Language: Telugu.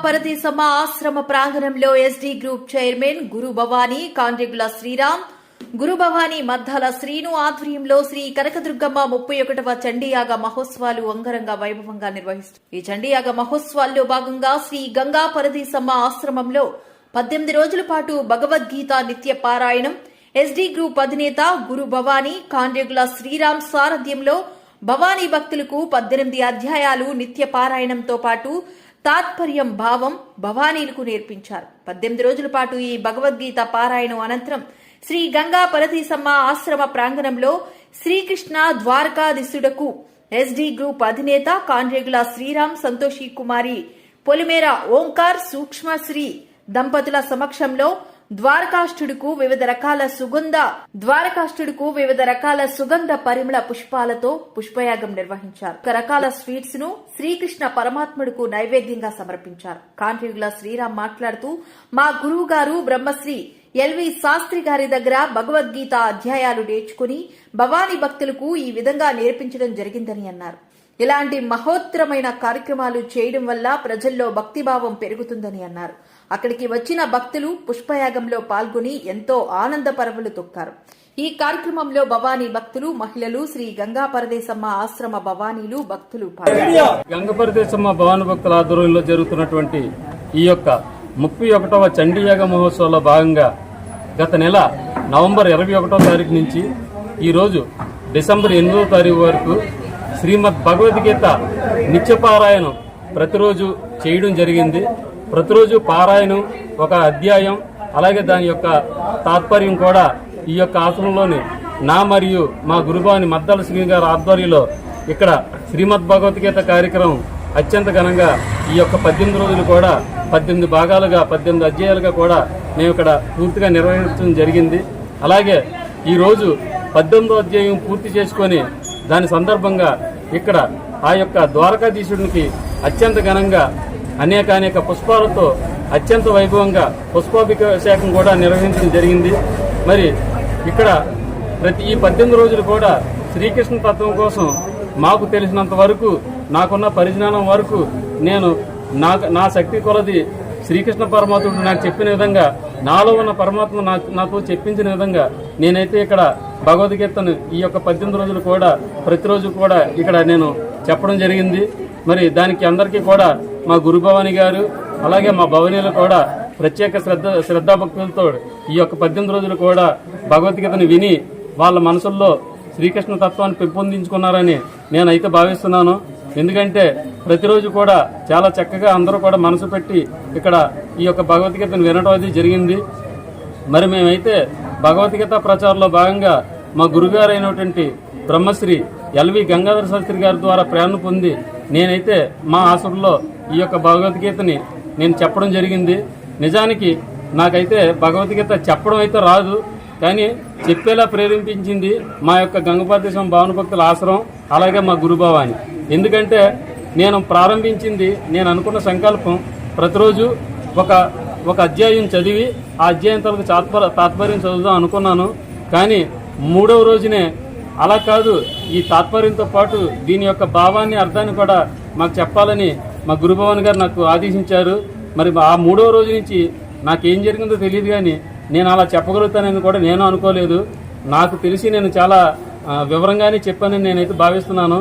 పరదేశమ్మ ఆశ్రమ ప్రాంగణంలో ఎస్డీ గ్రూప్ చైర్మన్ గురు భవానీ కాండ్రెగుల శ్రీరామ్, గురు భవానీ మద్దాల శ్రీను ఆధ్వర్యంలో శ్రీ కనకదుర్గమ్మ 31వ చండీయాగ మహోత్సవాలు అంగరంగ వైభవంగా నిర్వహిస్తారు. ఈ చండీయాగ మహోత్సవాల్లో భాగంగా శ్రీ గంగా పరదేశమ్మ ఆశ్రమంలో 18 రోజుల పాటు భగవద్గీత నిత్య పారాయణం ఎస్డీ గ్రూప్ అధినేత గురు భవానీ కాండ్రెగుల శ్రీరామ్ సారథ్యంలో భవానీ భక్తులకు 18 అధ్యాయాలు నిత్య పారాయణంతో పాటు తాత్పర్యం భావం భవానీలకు నేర్పించారు. 18 రోజుల పాటు ఈ భగవద్గీత పారాయణం అనంతరం శ్రీ గంగా పరదేశమ్మ ఆశ్రమ ప్రాంగణంలో శ్రీకృష్ణ ద్వారకాధీశుడకు ఎస్డీ గ్రూప్ అధినేత కాండ్రెగుల శ్రీరామ్, సంతోషి కుమారి పొలిమేర ఓంకార్ సూక్ష్మశ్రీ దంపతుల సమక్షంలో ద్వారకాష్ఠుడుకు వివిధ రకాల సుగంధ పరిమళ పుష్పాలతో పుష్పయాగం నిర్వహించారు. రకాల స్వీట్స్ ను శ్రీకృష్ణ పరమాత్ముడుకు నైవేద్యంగా సమర్పించారు. కాండ్రెగుల శ్రీరామ్ మాట్లాడుతూ, మా గురువు గారు బ్రహ్మశ్రీ ఎల్వి శాస్త్రి గారి దగ్గర భగవద్గీత అధ్యాయాలు నేర్చుకుని భవానీ భక్తులకు ఈ విధంగా నేర్పించడం జరిగిందని అన్నారు. ఇలాంటి మహోత్తరమైన కార్యక్రమాలు చేయడం వల్ల ప్రజల్లో భక్తిభావం పెరుగుతుందని అన్నారు. అక్కడికి వచ్చిన భక్తులు పుష్పయాగంలో పాల్గొని ఎంతో ఆనంద పరవళ్లు తొక్కారు. ఈ కార్యక్రమంలో భవానీ భక్తులు, మహిళలు, శ్రీ గంగా పరదేశమ్మ ఆశ్రమ భవానీలు భక్తులు గంగా పరదేశమ్మ భవానీ భక్తుల ఆధ్వర్యంలో జరుగుతున్నటువంటి ఈ యొక్క 31వ చండీయాగ మహోత్సవంలో భాగంగా గత నెల నవంబర్ 21వ తారీఖు నుంచి ఈరోజు డిసెంబర్ 8వ తారీఖు వరకు శ్రీమద్ భగవద్గీత నిత్యపారాయణం ప్రతిరోజు చేయడం జరిగింది. ప్రతిరోజు పారాయణం ఒక అధ్యాయం, అలాగే దాని యొక్క తాత్పర్యం కూడా ఈ యొక్క ఆశ్రమంలోని నా మరియు మా గురుభవాని మద్దాల శ్రీ గారి ఆధ్వర్యంలో ఇక్కడ శ్రీమద్ భగవద్గీత కార్యక్రమం అత్యంత ఘనంగా ఈ యొక్క 18 రోజులు కూడా 18 భాగాలుగా 18 అధ్యాయాలుగా కూడా మేము ఇక్కడ పూర్తిగా నిర్వహించడం జరిగింది. అలాగే ఈరోజు 18వ అధ్యాయం పూర్తి చేసుకొని దాని సందర్భంగా ఇక్కడ ఆ యొక్క ద్వారకాధీశుడికి అత్యంత ఘనంగా అనేక పుష్పాలతో అత్యంత వైభవంగా పుష్పాభిషేకం కూడా నిర్వహించడం జరిగింది. మరి ఇక్కడ ప్రతి ఈ 18 రోజులు కూడా శ్రీకృష్ణ తత్వం కోసం మాకు తెలిసినంత వరకు, నాకున్న పరిజ్ఞానం వరకు నేను నా శక్తి కొలది శ్రీకృష్ణ పరమాత్ముడు నాకు చెప్పిన విధంగా, నాలో ఉన్న పరమాత్మ నాతో చెప్పించిన విధంగా నేనైతే ఇక్కడ భగవద్గీతను ఈ యొక్క 18 రోజులు కూడా ప్రతిరోజు కూడా ఇక్కడ నేను చెప్పడం జరిగింది. మరి దానికి అందరికీ కూడా మా గురు భవానీ గారు, అలాగే మా భవనీయులు కూడా ప్రత్యేక శ్రద్ధాభక్తులతో ఈ యొక్క 18 రోజులు కూడా భగవద్గీతను విని వాళ్ళ మనసుల్లో శ్రీకృష్ణ తత్వాన్ని పెంపొందించుకున్నారని నేనైతే భావిస్తున్నాను. ఎందుకంటే ప్రతిరోజు కూడా చాలా చక్కగా అందరూ కూడా మనసు పెట్టి ఇక్కడ ఈ యొక్క భగవద్గీతను వినడం అది జరిగింది. మరి మేమైతే భగవద్గీత ప్రచారంలో భాగంగా మా గురుగారు అయినటువంటి బ్రహ్మశ్రీ ఎల్వి గంగాధర శాస్త్రి గారి ద్వారా ప్రేరణ పొంది నేనైతే మా ఆశ్రమంలో ఈ యొక్క భగవద్గీతని నేను చెప్పడం జరిగింది. నిజానికి నాకైతే భగవద్గీత చెప్పడం అయితే రాదు, కానీ చెప్పేలా ప్రేరేపించింది మా యొక్క గంగా పరదేశమ్మ భవానీ భక్తుల ఆశ్రమం, అలాగే మా గురు భవానీ. ఎందుకంటే నేను ప్రారంభించింది, నేను అనుకున్న సంకల్పం ప్రతిరోజు ఒక అధ్యాయం చదివి ఆ అధ్యాయం తర్వాత తాత్పర్యం చదువుదాం అనుకున్నాను. కానీ 3వ రోజునే అలా కాదు, ఈ తాత్పర్యంతో పాటు దీని యొక్క భావాన్ని, అర్థాన్ని కూడా మాకు చెప్పాలని మా గురుభవాని గారు నాకు ఆదేశించారు. మరి ఆ 3వ రోజు నుంచి నాకేం జరిగిందో తెలియదు, కానీ నేను అలా చెప్పగలుగుతానని కూడా నేను అనుకోలేదు. నాకు తెలిసి నేను చాలా వివరంగానే చెప్పానని నేనైతే భావిస్తున్నాను.